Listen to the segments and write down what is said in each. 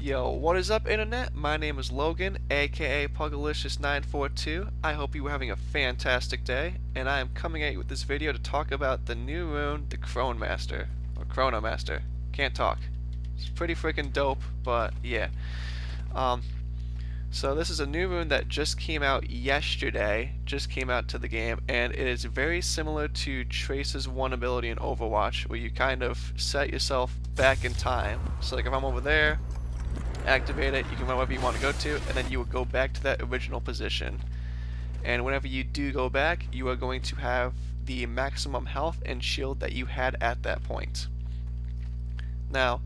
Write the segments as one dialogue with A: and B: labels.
A: Yo, what is up, internet? My name is Logan, aka Pugalicious942. I hope you are having a fantastic day, and I am coming at you with this video to talk about the new rune, the Chronomaster, or Chronomaster. Can't talk. It's pretty freaking dope, but yeah. Um, so this is a new rune that just came out yesterday, just came out to the game, and it is very similar to Trace's one ability in Overwatch, where you kind of set yourself back in time. So like if I'm over there, activate it, you can run wherever you want to go to, and then you will go back to that original position. And whenever you do go back, you are going to have the maximum health and shield that you had at that point. Now,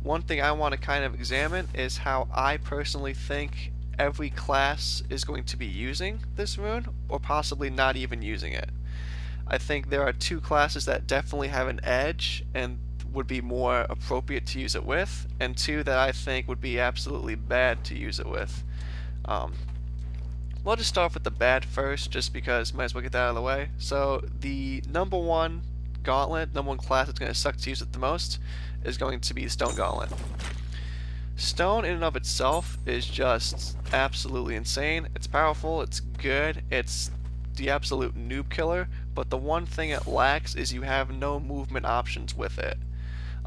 A: one thing I want to kind of examine is how I personally think every class is going to be using this rune, or possibly not even using it. I think there are two classes that definitely have an edge and would be more appropriate to use it with, and two that I think would be absolutely bad to use it with. We'll just start with the bad first, just because might as well get that out of the way. So the number one gauntlet, number one class that's going to suck to use it the most, is going to be Stone Gauntlet. Stone in and of itself is just absolutely insane. It's powerful, it's good, it's the absolute noob killer, but the one thing it lacks is you have no movement options with it.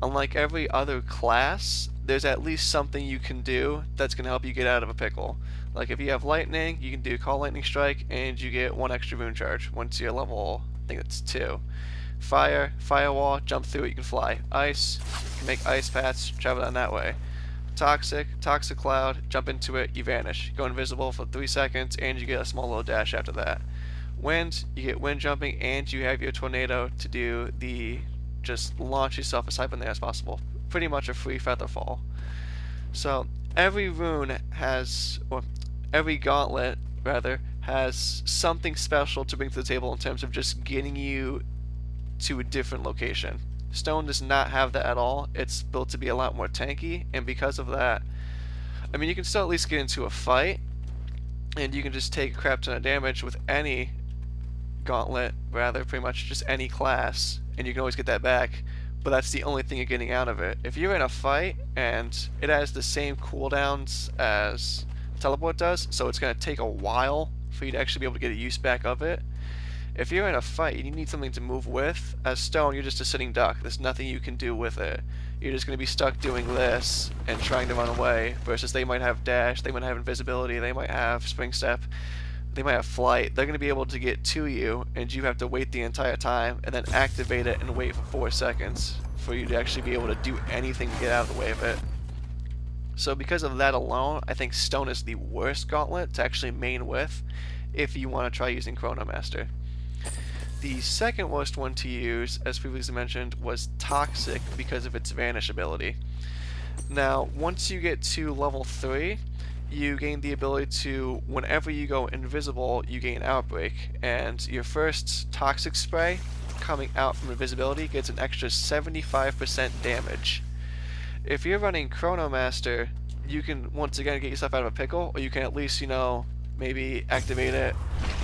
A: Unlike every other class, there's at least something you can do that's going to help you get out of a pickle. Like if you have lightning, you can do Call Lightning Strike and you get one extra rune charge once you're level, I think it's 2. Fire, Firewall, jump through it, you can fly. Ice, you can make ice paths, travel down that way. Toxic Cloud, jump into it, you vanish. Go invisible for 3 seconds and you get a small little dash after that. Wind, you get wind jumping and you have your tornado to do the just launch yourself as high from there as possible. Pretty much a free feather fall. So every rune has, or every gauntlet rather, has something special to bring to the table in terms of just getting you to a different location. Stone does not have that at all. It's built to be a lot more tanky, and because of that, I mean, you can still at least get into a fight, and you can just take a crap ton of damage with any gauntlet, rather, pretty much just any class, and you can always get that back, but that's the only thing you're getting out of it. If you're in a fight and it has the same cooldowns as teleport does, so it's going to take a while for you to actually be able to get a use back of it. If you're in a fight and you need something to move with, as Stone, you're just a sitting duck. There's nothing you can do with it. You're just going to be stuck doing this and trying to run away, versus they might have dash, they might have invisibility, they might have spring step, they might have flight. They're going to be able to get to you, and you have to wait the entire time and then activate it and wait for 4 seconds for you to actually be able to do anything to get out of the way of it. So because of that alone, I think Stone is the worst gauntlet to actually main with if you want to try using Chronomaster. The second worst one to use, as previously mentioned, was Toxic because of its Vanish ability. Now, once you get to level 3, you gain the ability to, whenever you go invisible, you gain Outbreak, and your first Toxic Spray coming out from invisibility gets an extra 75% damage. If you're running Chronomaster, you can once again get yourself out of a pickle, or you can at least, maybe activate it,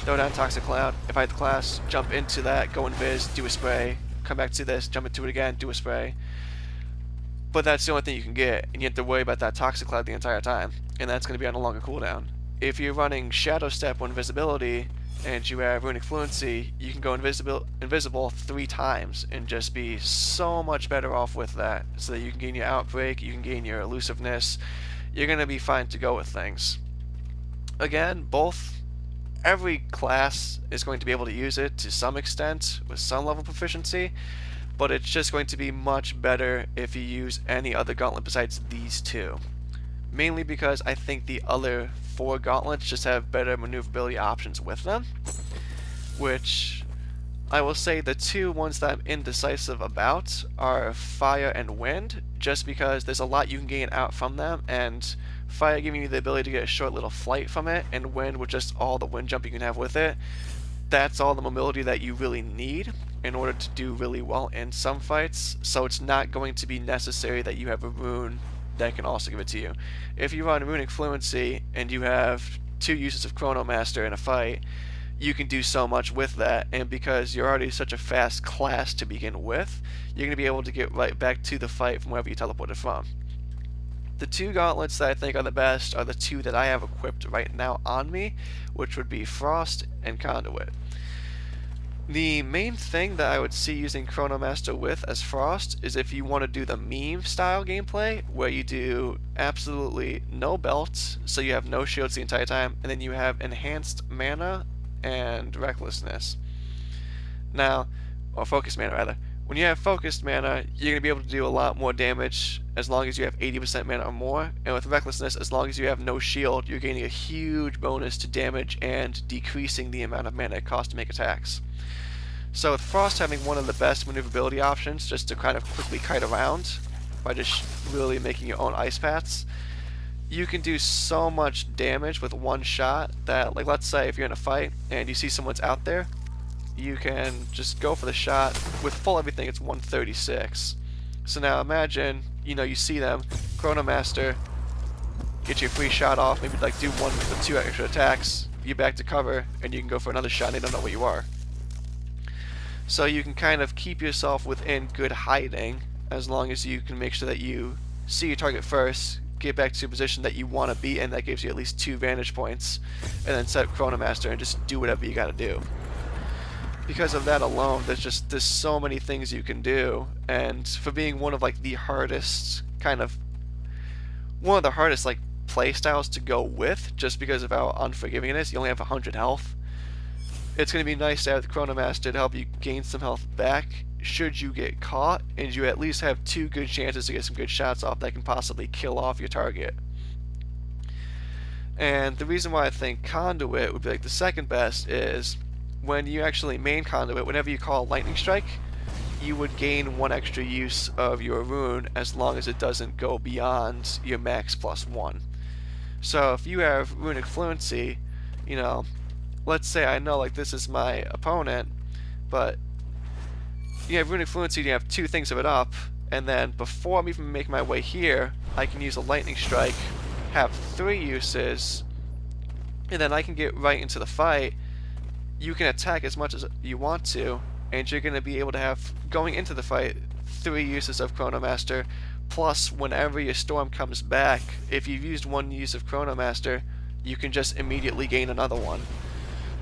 A: throw down Toxic Cloud. If I had the class, jump into that, go invis, do a spray, come back to this, jump into it again, do a spray. But that's the only thing you can get, and you have to worry about that Toxic Cloud the entire time, and that's going to be on a longer cooldown. If you're running Shadow Step or Invisibility, and you have Runic Fluency, you can go invisible 3 times, and just be so much better off with that, so that you can gain your Outbreak, you can gain your Elusiveness, you're going to be fine to go with things. Again, every class is going to be able to use it to some extent, with some level of proficiency, but it's just going to be much better if you use any other gauntlet besides these two. Mainly because I think the other 4 gauntlets just have better maneuverability options with them, which I will say the 2 ones that I'm indecisive about are Fire and Wind, just because there's a lot you can gain out from them, and Fire giving you the ability to get a short little flight from it, and Wind with just all the wind jump you can have with it. That's all the mobility that you really need in order to do really well in some fights, so it's not going to be necessary that you have a rune that can also give it to you. If you run Runic Fluency and you have 2 uses of Chronomaster in a fight, you can do so much with that, and because you're already such a fast class to begin with, you're going to be able to get right back to the fight from wherever you teleported from. The two gauntlets that I think are the best are the two that I have equipped right now on me, which would be Frost and Conduit. The main thing that I would see using Chronomaster with as Frost is if you want to do the meme style gameplay, where you do absolutely no belts, so you have no shields the entire time, and then you have enhanced mana and recklessness. Now, or focused mana rather. When you have focused mana, you're going to be able to do a lot more damage as long as you have 80% mana or more, and with recklessness, as long as you have no shield, you're gaining a huge bonus to damage and decreasing the amount of mana it costs to make attacks. So with Frost having one of the best maneuverability options, just to kind of quickly kite around by just really making your own ice paths, you can do so much damage with one shot that, like, let's say if you're in a fight and you see someone's out there, you can just go for the shot. With full everything, it's 136. So now imagine, you see them, Chronomaster, get your free shot off, maybe like do one or two extra attacks, you back to cover, and you can go for another shot and they don't know where you are. So you can kind of keep yourself within good hiding as long as you can make sure that you see your target first, get back to a position that you want to be in that gives you at least 2 vantage points, and then set up Chronomaster and just do whatever you gotta do. Because of that alone, there's so many things you can do, and for being one of like the hardest like play styles to go with, just because of how unforgiving it is, you only have 100 health. It's going to be nice to have the Chronomaster to help you gain some health back should you get caught, and you at least have 2 good chances to get some good shots off that can possibly kill off your target. And the reason why I think Conduit would be like the second best is when you actually main Conduit, whenever you call Lightning Strike, you would gain 1 extra use of your rune as long as it doesn't go beyond your max +1. So if you have Runic Fluency, let's say I know like this is my opponent, but you have Runic Fluency and you have 2 things of it up, and then before I'm even making my way here, I can use a Lightning Strike, have 3 uses, and then I can get right into the fight. You can attack as much as you want to, and you're going to be able to have, going into the fight, 3 uses of Chronomaster, plus whenever your storm comes back, if you've used 1 use of Chronomaster, you can just immediately gain another one.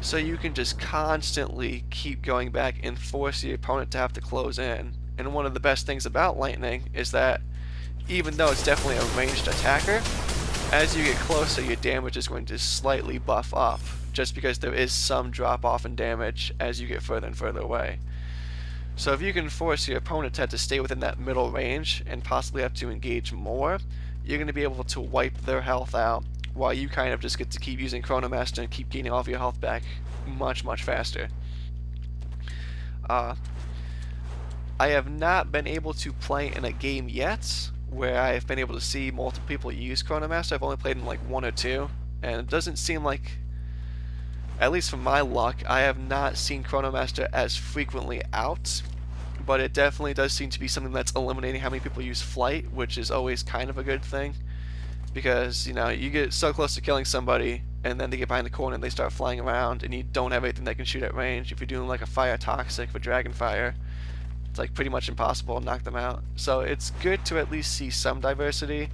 A: So you can just constantly keep going back and force your opponent to have to close in. And one of the best things about Lightning is that even though it's definitely a ranged attacker, as you get closer, your damage is going to slightly buff up, just because there is some drop off in damage as you get further and further away. So if you can force your opponent to have to stay within that middle range and possibly have to engage more, you're going to be able to wipe their health out, while you kind of just get to keep using Chronomaster and keep gaining all of your health back much, much faster. I have not been able to play in a game yet where I have been able to see multiple people use Chronomaster. I've only played in like 1 or 2, and it doesn't seem like, at least from my luck, I have not seen Chronomaster as frequently out, but it definitely does seem to be something that's eliminating how many people use Flight, which is always kind of a good thing. Because, you get so close to killing somebody, and then they get behind the corner and they start flying around, and you don't have anything that can shoot at range. If you're doing like a Fire Toxic for Dragon Fire, it's like pretty much impossible to knock them out. So it's good to at least see some diversity,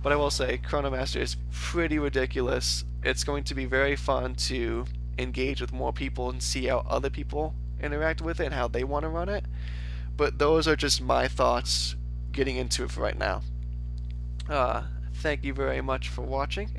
A: but I will say Chronomaster is pretty ridiculous. It's going to be very fun to engage with more people and see how other people interact with it and how they want to run it. But those are just my thoughts getting into it for right now. Thank you very much for watching.